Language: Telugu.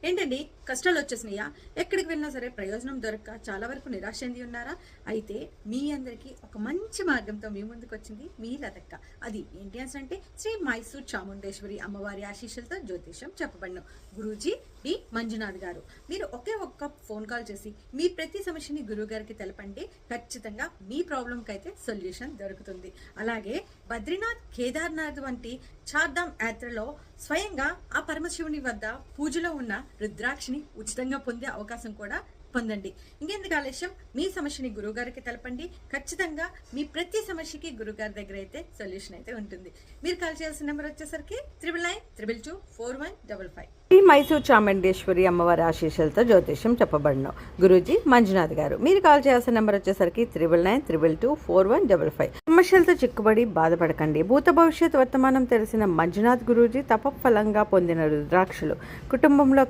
ఏంటండి కష్టాలు వచ్చేసినాయా? ఎక్కడికి వెళ్ళినా సరే ప్రయోజనం దొరక్క చాలా వరకు నిరాశ చెంది ఉన్నారా? అయితే మీ అందరికీ ఒక మంచి మార్గంతో మీ ముందుకు వచ్చింది మీ లతక్క. అది ఏంటి అంటే శ్రీ మైసూర్ చాముండేశ్వరి అమ్మవారి ఆశీస్సులతో జ్యోతిషం చెప్పబడను గురూజీ డి మంజునాథ్ గారు. మీరు ఒక్క ఫోన్ కాల్ చేసి మీ ప్రతి సమస్యని గురువు గారికి తెలపండి. ఖచ్చితంగా మీ ప్రాబ్లంకి అయితే సొల్యూషన్ దొరుకుతుంది. అలాగే బద్రీనాథ్, కేదార్నాథ్ వంటి చార్ధామ్ యాత్రలో స్వయంగా ఆ పరమశివుని వద్ద పూజలో ఉన్న రుద్రాక్షని ఉచితంగా పొందే అవకాశం కూడా పొందండి. ఇంకెందుకు ఆలస్యం, మీ సమస్యని గురువుగారికి తెలపండి. ఖచ్చితంగా మీ ప్రతి సమస్యకి గురువుగారి దగ్గర అయితే సొల్యూషన్ అయితే ఉంటుంది. మీరు కాల్ చేయాల్సిన నెంబర్ వచ్చేసరికి 9992224155. శ్రీ మైసూర్ చాముండేశ్వరి అమ్మవారి ఆశీస్సులతో జ్యోతిష్యం చెప్పబడను గురూజీ మంజునాథ్ గారు. మీరు కాల్ చేయాల్సిన నెంబర్ వచ్చేసరికి 9992224155. సమస్యలతో చిక్కుబడి బాధపడకండి. భూత భవిష్యత్ వర్తమానం తెలిసిన మంజునాథ్ గురూజీ తపఫలంగా పొందిన రుద్రాక్షలు కుటుంబంలో